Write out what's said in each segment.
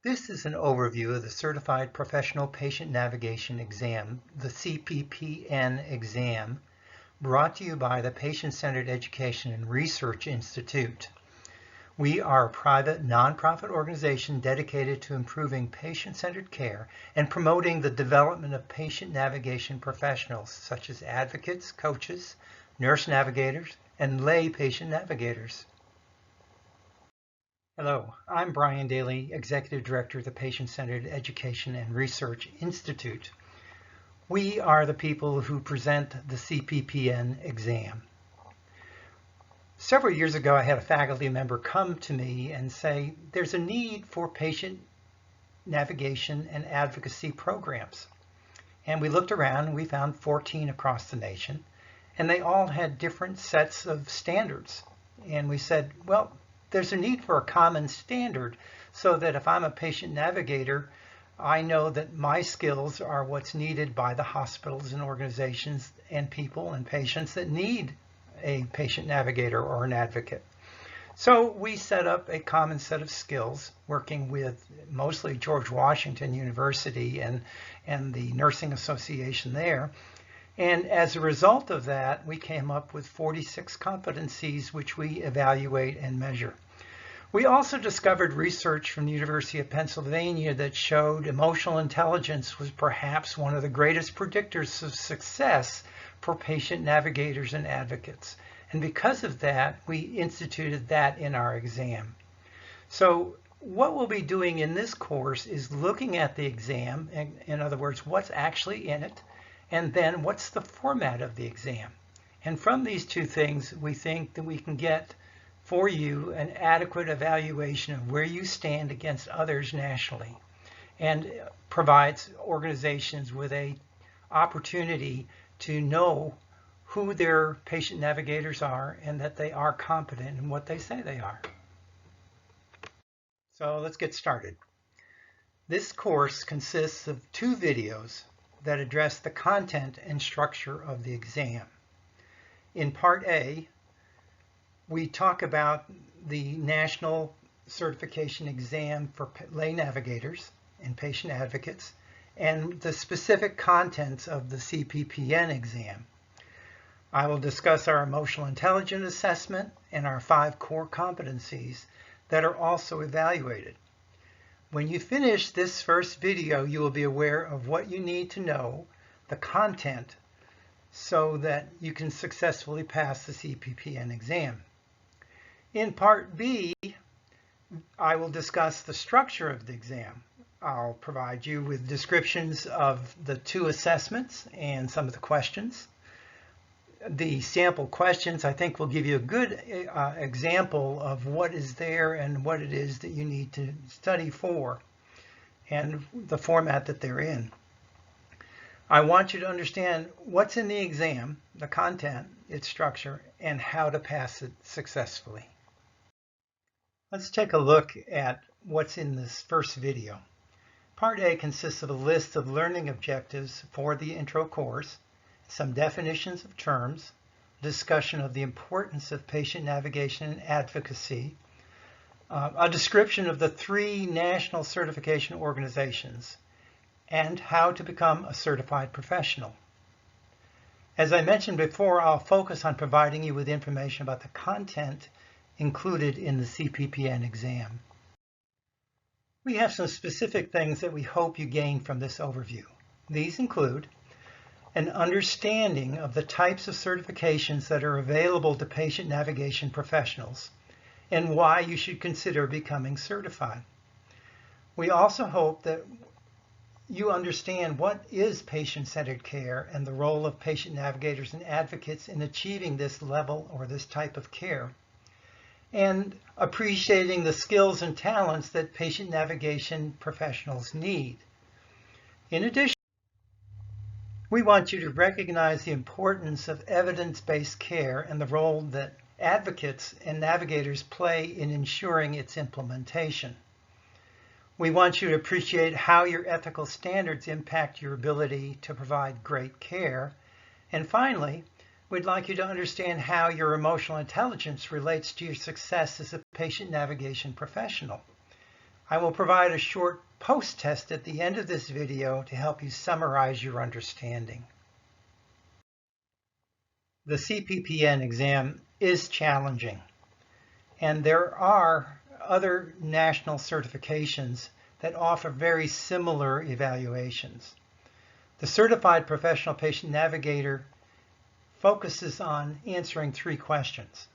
This is an overview of the Certified Professional Patient Navigation Exam, the CPPN exam, brought to you by the Patient-Centered Education and Research Institute. We are a private, nonprofit organization dedicated to improving patient-centered care and promoting the development of patient navigation professionals, such as advocates, coaches, nurse navigators, and lay patient navigators. Hello, I'm Brian Daly, Executive Director of the Patient-Centered Education and Research Institute. We are the people who present the CPPN exam. Several years ago, I had a faculty member come to me and say, there's a need for patient navigation and advocacy programs. And we looked around and we found 14 across the nation, and they all had different sets of standards. And we said, well, there's a need for a common standard so that if I'm a patient navigator, I know that my skills are what's needed by the hospitals and organizations and people and patients that need a patient navigator or an advocate. So we set up a common set of skills working with mostly George Washington University and the Nursing Association there. And as a result of that, we came up with 46 competencies which we evaluate and measure. We also discovered research from the University of Pennsylvania that showed emotional intelligence was perhaps one of the greatest predictors of success for patient navigators and advocates. And because of that, we instituted that in our exam. So what we'll be doing in this course is looking at the exam, in other words, what's actually in it, and then what's the format of the exam. And from these two things, we think that we can get for you an adequate evaluation of where you stand against others nationally, and provides organizations with an opportunity to know who their patient navigators are and that they are competent in what they say they are. So let's get started. This course consists of 2 videos that address the content and structure of the exam. In Part A, we talk about the National Certification Exam for Lay Navigators and Patient Advocates and the specific contents of the CPPN exam. I will discuss our emotional intelligence assessment and our 5 core competencies that are also evaluated. When you finish this first video, you will be aware of what you need to know, the content, so that you can successfully pass the CPPN exam. In Part B, I will discuss the structure of the exam. I'll provide you with descriptions of the 2 assessments and some of the questions. The sample questions, I think, will give you a good example of what is there and what it is that you need to study for and the format that they're in. I want you to understand what's in the exam, the content, its structure, and how to pass it successfully. Let's take a look at what's in this first video. Part A consists of a list of learning objectives for the intro course, some definitions of terms, discussion of the importance of patient navigation and advocacy, a description of the 3 national certification organizations, and how to become a certified professional. As I mentioned before, I'll focus on providing you with information about the content included in the CPPN exam. We have some specific things that we hope you gain from this overview. These include an understanding of the types of certifications that are available to patient navigation professionals and why you should consider becoming certified. We also hope that you understand what is patient-centered care and the role of patient navigators and advocates in achieving this level or this type of care, and appreciating the skills and talents that patient navigation professionals need. In addition, we want you to recognize the importance of evidence-based care and the role that advocates and navigators play in ensuring its implementation. We want you to appreciate how your ethical standards impact your ability to provide great care. And finally, we'd like you to understand how your emotional intelligence relates to your success as a patient navigation professional. I will provide a short post-test at the end of this video to help you summarize your understanding. The CPPN exam is challenging, and there are other national certifications that offer very similar evaluations. The Certified Professional Patient Navigator focuses on answering 3 questions.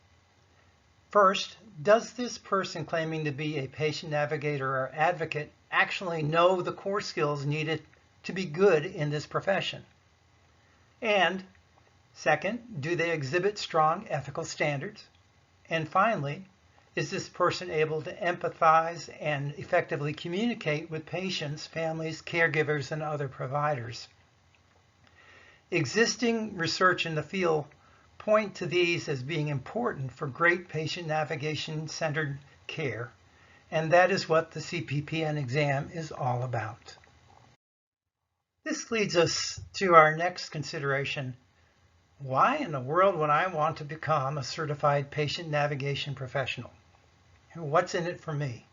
First, does this person claiming to be a patient navigator or advocate actually know the core skills needed to be good in this profession? And second, do they exhibit strong ethical standards? And finally, is this person able to empathize and effectively communicate with patients, families, caregivers, and other providers? Existing research in the field point to these as being important for great patient navigation-centered care, and that is what the CPPN exam is all about. This leads us to our next consideration. Why in the world would I want to become a certified patient navigation professional? What's in it for me?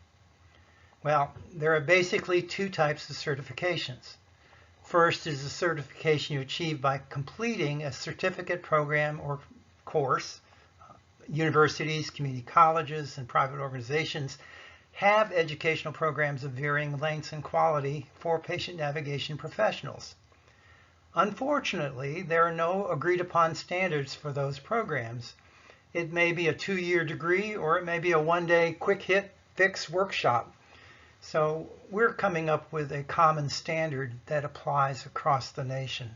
Well, there are basically 2 types of certifications. First is the certification you achieve by completing a certificate program or course. Universities, community colleges, and private organizations have educational programs of varying lengths and quality for patient navigation professionals. Unfortunately, there are no agreed upon standards for those programs. It may be a 2-year degree, or it may be a 1-day quick hit fix workshop. So we're coming up with a common standard that applies across the nation.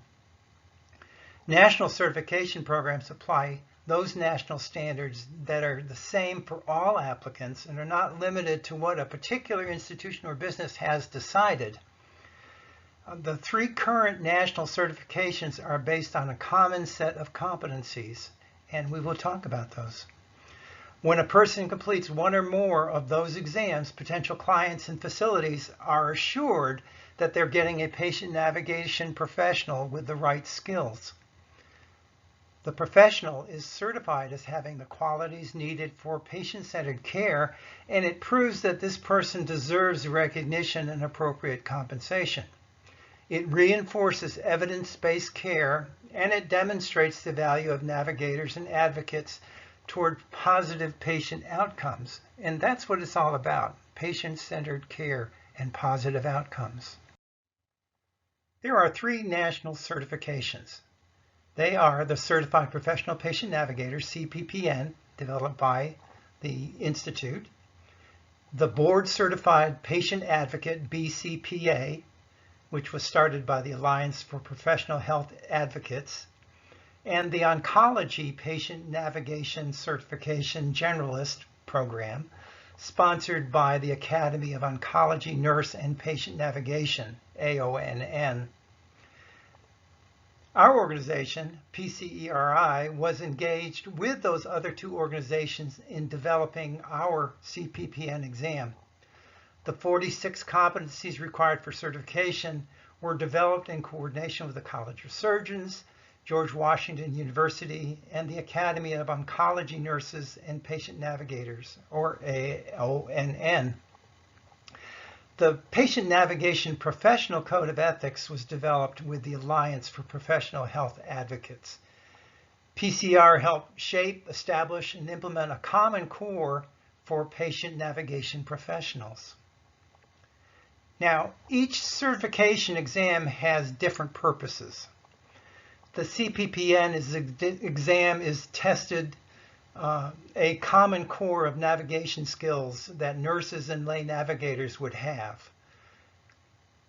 National certification programs apply those national standards that are the same for all applicants and are not limited to what a particular institution or business has decided. The 3 current national certifications are based on a common set of competencies, and we will talk about those. When a person completes 1 or more of those exams, potential clients and facilities are assured that they're getting a patient navigation professional with the right skills. The professional is certified as having the qualities needed for patient-centered care, and it proves that this person deserves recognition and appropriate compensation. It reinforces evidence-based care, and it demonstrates the value of navigators and advocates toward positive patient outcomes. And that's what it's all about, patient-centered care and positive outcomes. There are 3 national certifications. They are the Certified Professional Patient Navigator, CPPN, developed by the Institute, the Board Certified Patient Advocate, BCPA, which was started by the Alliance for Professional Health Advocates, and the Oncology Patient Navigation Certification Generalist Program, sponsored by the Academy of Oncology Nurse and Patient Navigation, AONN. Our organization, PCERI, was engaged with those other 2 organizations in developing our CPPN exam. The 46 competencies required for certification were developed in coordination with the College of Surgeons, George Washington University, and the Academy of Oncology Nurses and Patient Navigators, or AONN. The Patient Navigation Professional Code of Ethics was developed with the Alliance for Professional Health Advocates. PCR helped shape, establish, and implement a common core for patient navigation professionals. Now, each certification exam has different purposes. The CPPN exam is tested a common core of navigation skills that nurses and lay navigators would have.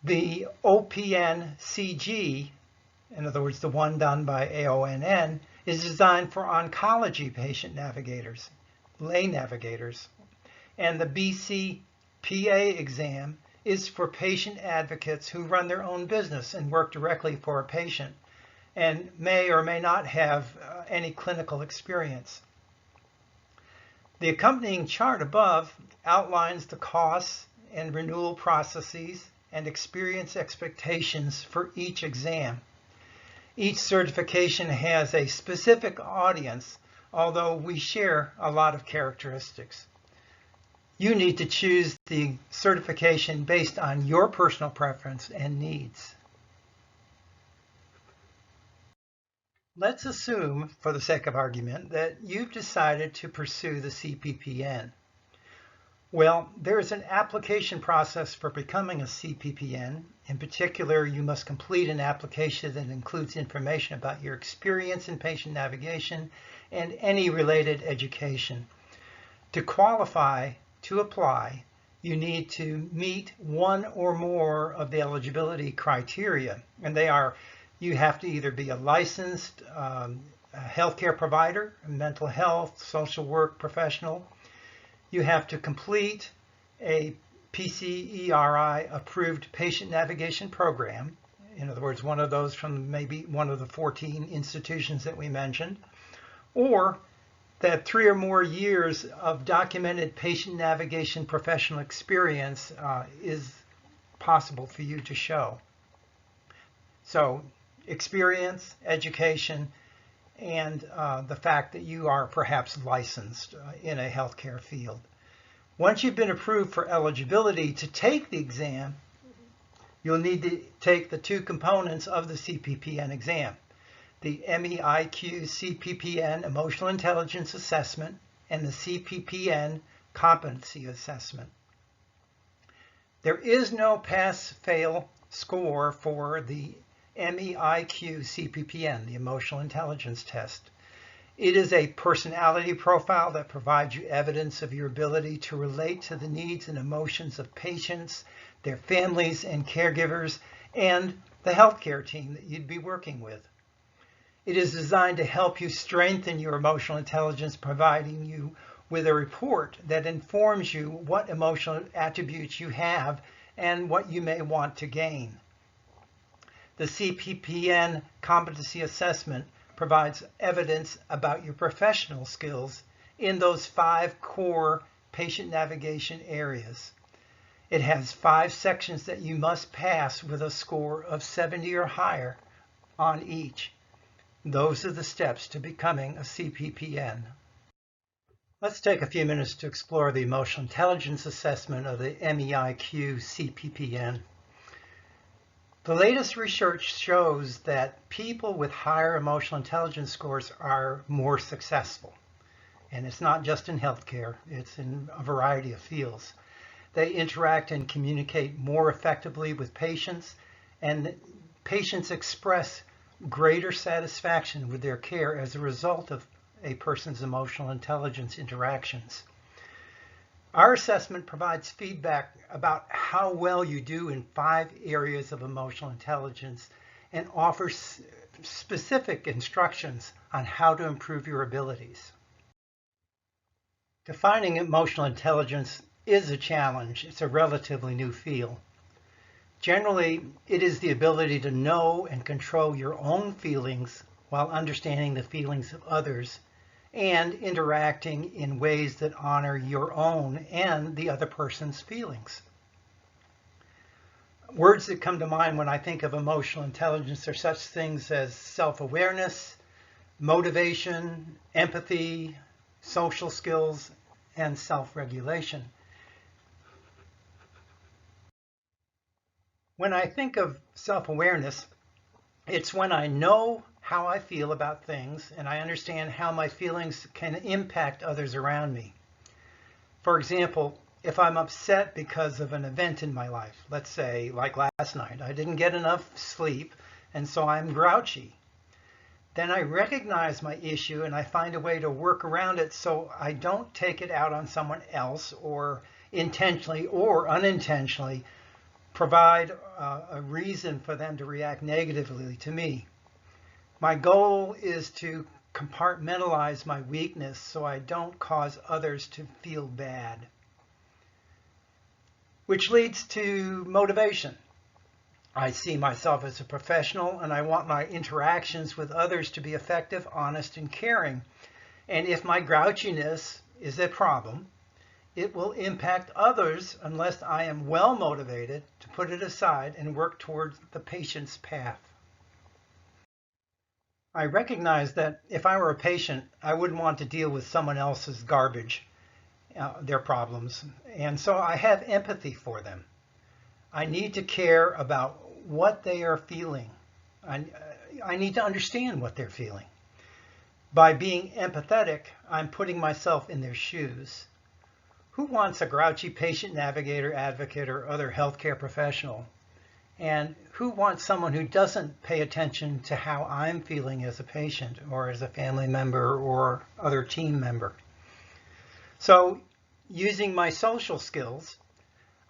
The OPN-CG, in other words, the one done by AONN, is designed for oncology patient navigators, lay navigators. And the BCPA exam is for patient advocates who run their own business and work directly for a patient and may or may not have any clinical experience. The accompanying chart above outlines the costs and renewal processes and experience expectations for each exam. Each certification has a specific audience, although we share a lot of characteristics. You need to choose the certification based on your personal preference and needs. Let's assume, for the sake of argument, that you've decided to pursue the CPPN. Well, there is an application process for becoming a CPPN. In particular, you must complete an application that includes information about your experience in patient navigation and any related education. To qualify to apply, you need to meet one or more of the eligibility criteria, and they are: you have to either be a licensed healthcare provider, a mental health, social work professional. You have to complete a PCERI approved patient navigation program. In other words, one of those from maybe one of the 14 institutions that we mentioned, or that 3 or more years of documented patient navigation professional experience is possible for you to show. So experience, education, and the fact that you are perhaps licensed in a healthcare field. Once you've been approved for eligibility to take the exam, you'll need to take the 2 components of the CPPN exam: the MEIQ CPPN Emotional Intelligence Assessment and the CPPN Competency Assessment. There is no pass-fail score for the MEIQ CPPN, the Emotional Intelligence Test. It is a personality profile that provides you evidence of your ability to relate to the needs and emotions of patients, their families and caregivers, and the healthcare team that you'd be working with. It is designed to help you strengthen your emotional intelligence, providing you with a report that informs you what emotional attributes you have and what you may want to gain. The CPPN Competency Assessment provides evidence about your professional skills in those 5 core patient navigation areas. It has 5 sections that you must pass with a score of 70 or higher on each. Those are the steps to becoming a CPPN. Let's take a few minutes to explore the Emotional Intelligence Assessment of the MEIQ CPPN. The latest research shows that people with higher emotional intelligence scores are more successful. And it's not just in healthcare, it's in a variety of fields. They interact and communicate more effectively with patients, and patients express greater satisfaction with their care as a result of a person's emotional intelligence interactions. Our assessment provides feedback about how well you do in 5 areas of emotional intelligence and offers specific instructions on how to improve your abilities. Defining emotional intelligence is a challenge. It's a relatively new field. Generally, it is the ability to know and control your own feelings while understanding the feelings of others and interacting in ways that honor your own and the other person's feelings. Words that come to mind when I think of emotional intelligence are such things as self-awareness, motivation, empathy, social skills, and self-regulation. When I think of self-awareness, it's when I know how I feel about things and I understand how my feelings can impact others around me. For example, if I'm upset because of an event in my life, let's say like last night, I didn't get enough sleep and so I'm grouchy. Then I recognize my issue and I find a way to work around it so I don't take it out on someone else or intentionally or unintentionally provide a reason for them to react negatively to me. My goal is to compartmentalize my weakness so I don't cause others to feel bad. Which leads to motivation. I see myself as a professional and I want my interactions with others to be effective, honest, and caring. And if my grouchiness is a problem, it will impact others unless I am well motivated to put it aside and work towards the patient's path. I recognize that if I were a patient, I wouldn't want to deal with someone else's garbage. their problems. And so I have empathy for them. I need to care about what they are feeling. I need to understand what they're feeling. By being empathetic, I'm putting myself in their shoes. Who wants a grouchy patient navigator, advocate, or other healthcare professional? And who wants someone who doesn't pay attention to how I'm feeling as a patient or as a family member or other team member? So, using my social skills,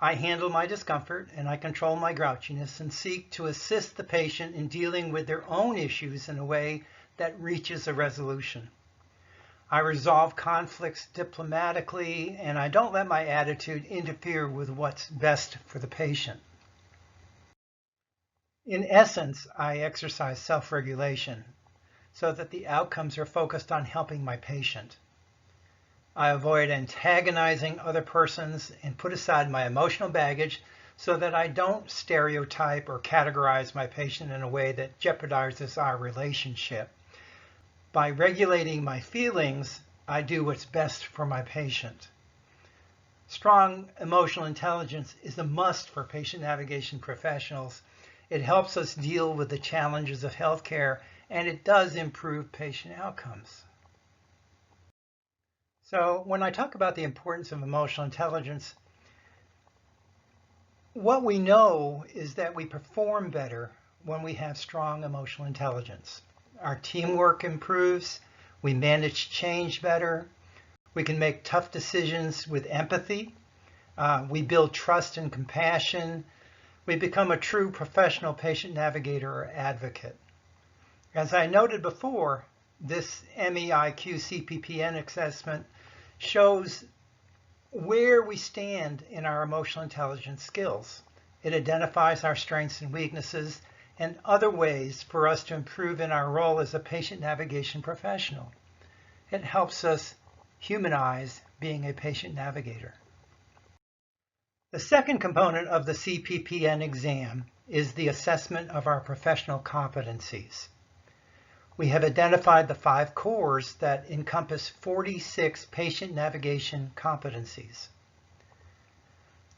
I handle my discomfort and I control my grouchiness and seek to assist the patient in dealing with their own issues in a way that reaches a resolution. I resolve conflicts diplomatically and I don't let my attitude interfere with what's best for the patient. In essence, I exercise self-regulation so that the outcomes are focused on helping my patient. I avoid antagonizing other persons and put aside my emotional baggage so that I don't stereotype or categorize my patient in a way that jeopardizes our relationship. By regulating my feelings, I do what's best for my patient. Strong emotional intelligence is a must for patient navigation professionals. It helps us deal with the challenges of healthcare, and it does improve patient outcomes. So when I talk about the importance of emotional intelligence, what we know is that we perform better when we have strong emotional intelligence. Our teamwork improves, we manage change better, we can make tough decisions with empathy, we build trust and compassion, we become a true professional patient navigator or advocate. As I noted before, this MEIQ CPPN assessment shows where we stand in our emotional intelligence skills. It identifies our strengths and weaknesses and other ways for us to improve in our role as a patient navigation professional. It helps us humanize being a patient navigator. The second component of the CPPN exam is the assessment of our professional competencies. We have identified the 5 cores that encompass 46 patient navigation competencies.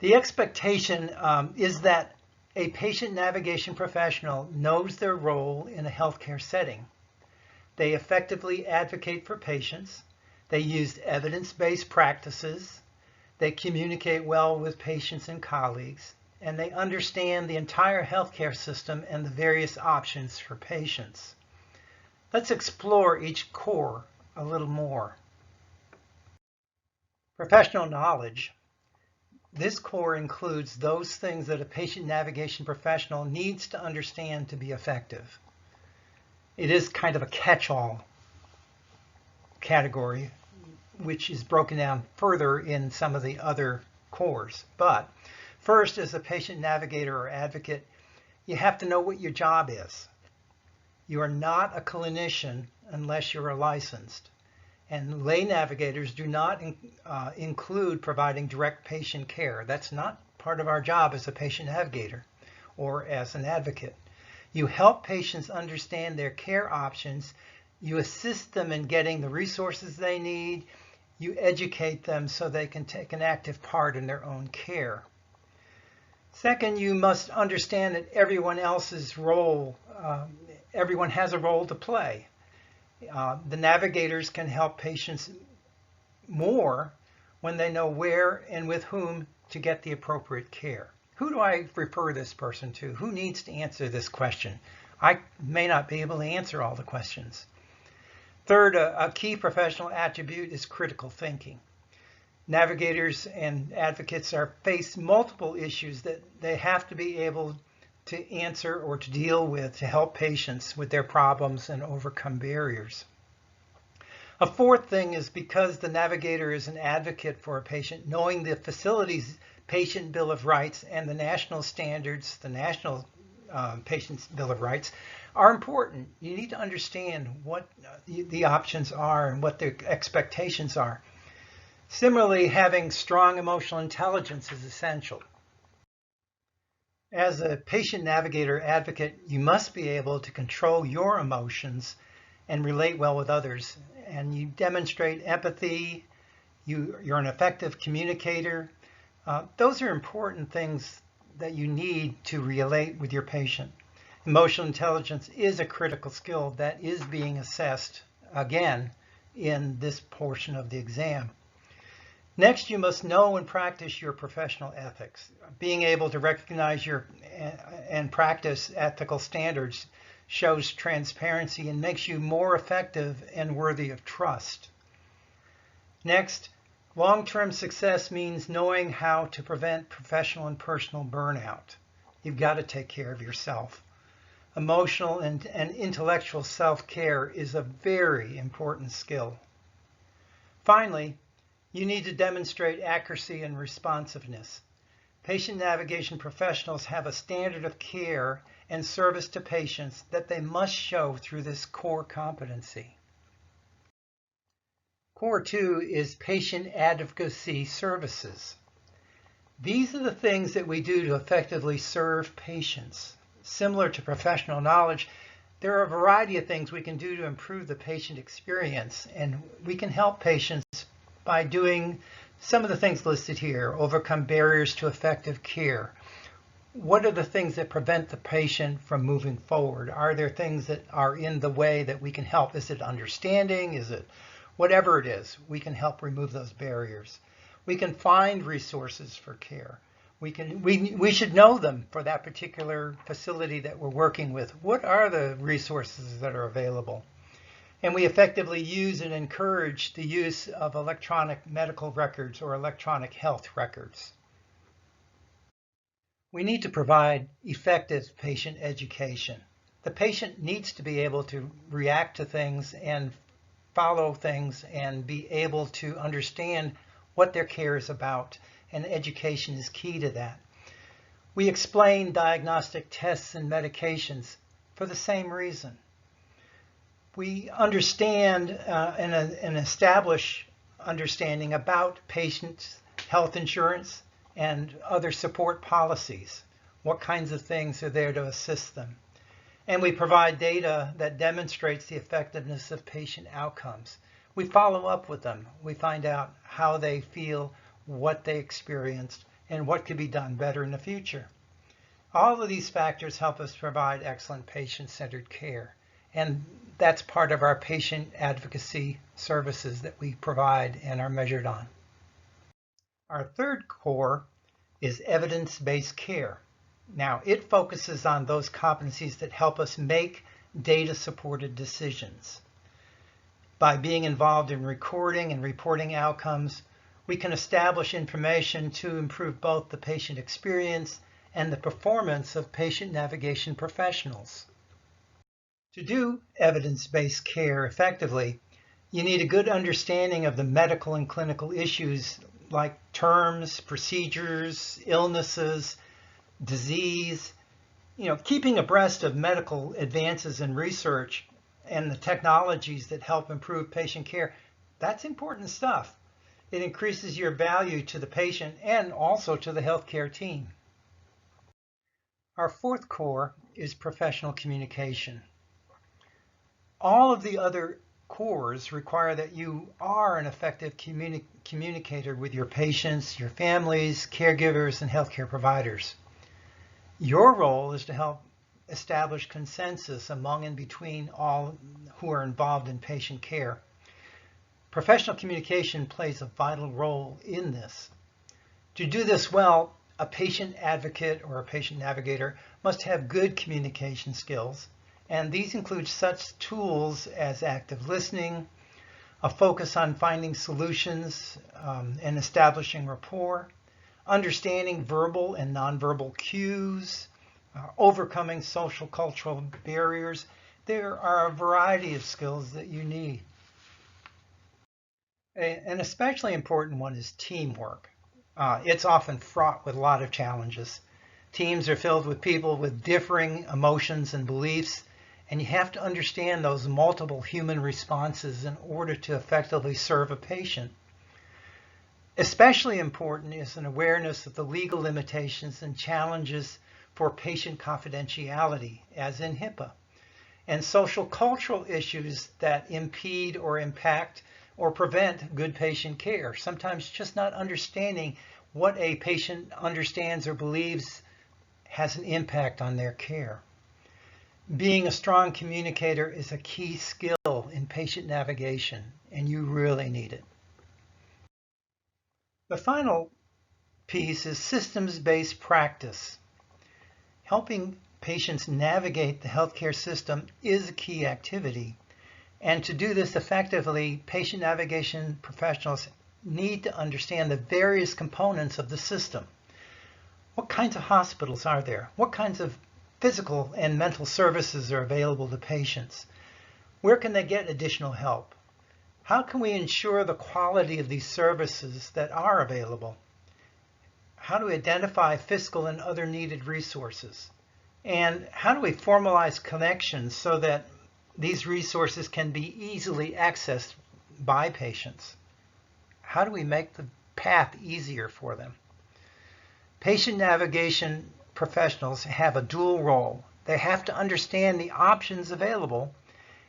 The expectation is that a patient navigation professional knows their role in a healthcare setting. They effectively advocate for patients. They use evidence-based practices. They communicate well with patients and colleagues. And they understand the entire healthcare system and the various options for patients. Let's explore each core a little more. Professional knowledge. This core includes those things that a patient navigation professional needs to understand to be effective. It is kind of a catch-all category, which is broken down further in some of the other cores. But first, as a patient navigator or advocate, you have to know what your job is. You are not a clinician unless you are licensed. And lay navigators do not include providing direct patient care. That's not part of our job as a patient navigator or as an advocate. You help patients understand their care options. You assist them in getting the resources they need. You educate them so they can take an active part in their own care. Second, you must understand that everyone else's role, everyone has a role to play. The navigators can help patients more when they know where and with whom to get the appropriate care. Who do I refer this person to? Who needs to answer this question? I may not be able to answer all the questions. Third, a key professional attribute is critical thinking. Navigators and advocates are faced multiple issues that they have to be able to answer or to deal with to help patients with their problems and overcome barriers. A fourth thing is because the navigator is an advocate for a patient, knowing the facility's patient bill of rights and the national standards, the national patient's bill of rights, are important. You need to understand what the options are and what their expectations are. Similarly, having strong emotional intelligence is essential. As a patient navigator advocate, you must be able to control your emotions and relate well with others. And you demonstrate empathy, you're an effective communicator. Those are important things that you need to relate with your patient. Emotional intelligence is a critical skill that is being assessed again in this portion of the exam. Next, you must know and practice your professional ethics. Being able to recognize and practice ethical standards shows transparency and makes you more effective and worthy of trust. Next, long-term success means knowing how to prevent professional and personal burnout. You've got to take care of yourself. Emotional and intellectual self-care is a very important skill. Finally, you need to demonstrate accuracy and responsiveness. Patient navigation professionals have a standard of care and service to patients that they must show through this core competency. Core 2 is patient advocacy services. These are the things that we do to effectively serve patients. Similar to professional knowledge, there are a variety of things we can do to improve the patient experience, and we can help patients by doing some of the things listed here. Overcome barriers to effective care. What are the things that prevent the patient from moving forward? Are there things that are in the way that we can help? Is it understanding? Is it whatever it is? We can help remove those barriers. We can find resources for care. We should know them for that particular facility that we're working with. What are the resources that are available? And we effectively use and encourage the use of electronic medical records or electronic health records. We need to provide effective patient education. The patient needs to be able to react to things and follow things and be able to understand what their care is about, and education is key to that. We explain diagnostic tests and medications for the same reason. We understand and establish understanding about patients' health insurance and other support policies. What kinds of things are there to assist them? And we provide data that demonstrates the effectiveness of patient outcomes. We follow up with them. We find out how they feel, what they experienced, and what could be done better in the future. All of these factors help us provide excellent patient-centered care. And that's part of our patient advocacy services that we provide and are measured on. Our third core is evidence-based care. Now, it focuses on those competencies that help us make data-supported decisions. By being involved in recording and reporting outcomes, we can establish information to improve both the patient experience and the performance of patient navigation professionals. To do evidence-based care effectively, you need a good understanding of the medical and clinical issues like terms, procedures, illnesses, disease. Keeping abreast of medical advances in research and the technologies that help improve patient care, that's important stuff. It increases your value to the patient and also to the healthcare team. Our fourth core is professional communication. All of the other cores require that you are an effective communicator with your patients, your families, caregivers, and healthcare providers. Your role is to help establish consensus among and between all who are involved in patient care. Professional communication plays a vital role in this. To do this well, a patient advocate or a patient navigator must have good communication skills, and these include such tools as active listening, a focus on finding solutions and establishing rapport, understanding verbal and nonverbal cues, overcoming social cultural barriers. There are a variety of skills that you need. An especially important one is teamwork. It's often fraught with a lot of challenges. Teams are filled with people with differing emotions and beliefs, and you have to understand those multiple human responses in order to effectively serve a patient. Especially important is an awareness of the legal limitations and challenges for patient confidentiality, as in HIPAA, and social cultural issues that impede or impact or prevent good patient care. Sometimes just not understanding what a patient understands or believes has an impact on their care. Being a strong communicator is a key skill in patient navigation, and you really need it. The final piece is systems-based practice. Helping patients navigate the healthcare system is a key activity. And to do this effectively, patient navigation professionals need to understand the various components of the system. What kinds of hospitals are there? What kinds of physical and mental services are available to patients? Where can they get additional help? How can we ensure the quality of these services that are available? How do we identify fiscal and other needed resources? And how do we formalize connections so that these resources can be easily accessed by patients? How do we make the path easier for them? Patient navigation professionals have a dual role. They have to understand the options available,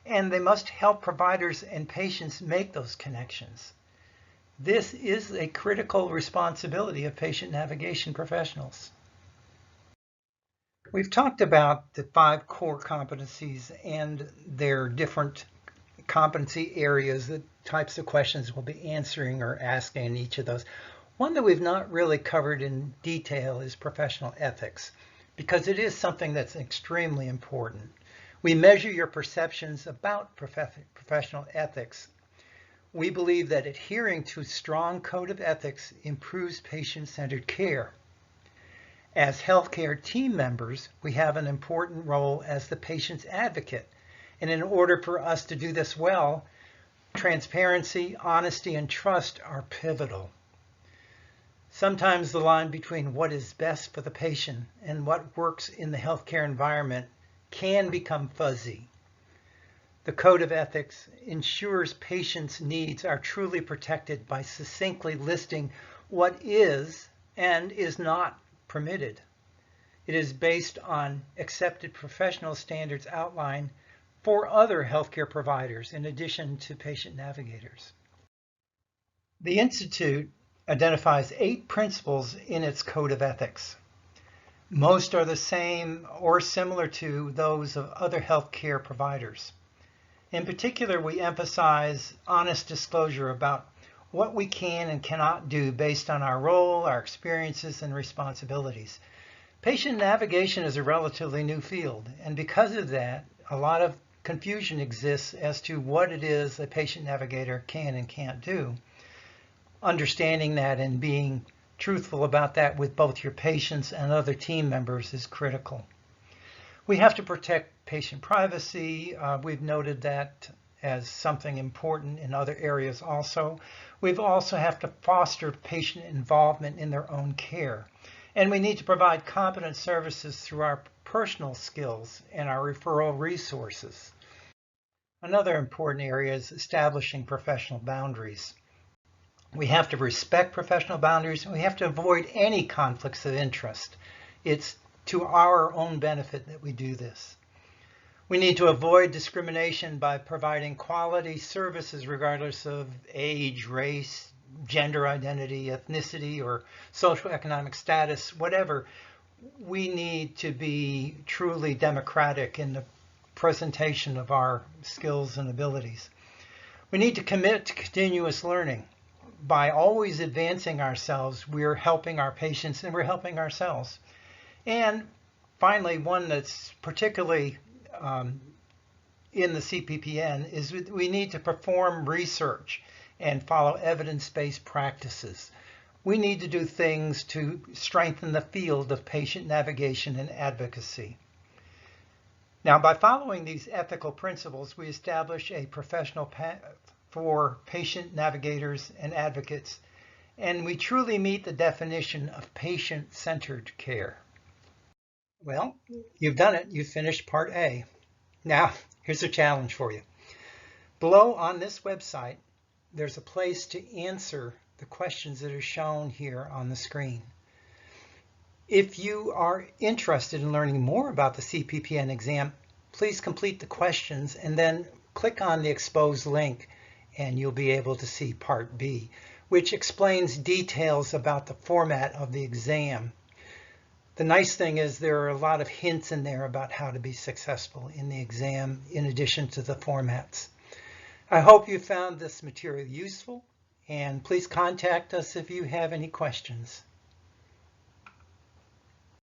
and they must help providers and patients make those connections. This is a critical responsibility of patient navigation professionals. We've talked about the 5 core competencies and their different competency areas, the types of questions we'll be answering or asking in each of those. One that we've not really covered in detail is professional ethics, because it is something that's extremely important. We measure your perceptions about professional ethics. We believe that adhering to a strong code of ethics improves patient-centered care. As healthcare team members, we have an important role as the patient's advocate. And in order for us to do this well, transparency, honesty, and trust are pivotal. Sometimes the line between what is best for the patient and what works in the healthcare environment can become fuzzy. The Code of Ethics ensures patients' needs are truly protected by succinctly listing what is and is not permitted. It is based on accepted professional standards outlined for other healthcare providers in addition to patient navigators. The Institute identifies 8 principles in its Code of Ethics. Most are the same or similar to those of other healthcare providers. In particular, we emphasize honest disclosure about what we can and cannot do based on our role, our experiences, and responsibilities. Patient navigation is a relatively new field, and because of that, a lot of confusion exists as to what it is a patient navigator can and can't do. Understanding that and being truthful about that with both your patients and other team members is critical. We have to protect patient privacy. We've noted that as something important in other areas also. We also have to foster patient involvement in their own care. And we need to provide competent services through our personal skills and our referral resources. Another important area is establishing professional boundaries. We have to respect professional boundaries, and we have to avoid any conflicts of interest. It's to our own benefit that we do this. We need to avoid discrimination by providing quality services regardless of age, race, gender identity, ethnicity, or socioeconomic status, whatever. We need to be truly democratic in the presentation of our skills and abilities. We need to commit to continuous learning. By always advancing ourselves, we're helping our patients and we're helping ourselves. And finally, one that's particularly in the CPPN is we need to perform research and follow evidence-based practices. We need to do things to strengthen the field of patient navigation and advocacy. Now, by following these ethical principles, we establish a professional path for patient navigators and advocates, and we truly meet the definition of patient-centered care. Well, you've done it. You've finished Part A. Now, here's a challenge for you. Below on this website, there's a place to answer the questions that are shown here on the screen. If you are interested in learning more about the CPPN exam, please complete the questions and then click on the exposed link and you'll be able to see Part B, which explains details about the format of the exam. The nice thing is there are a lot of hints in there about how to be successful in the exam in addition to the formats. I hope you found this material useful, and please contact us if you have any questions.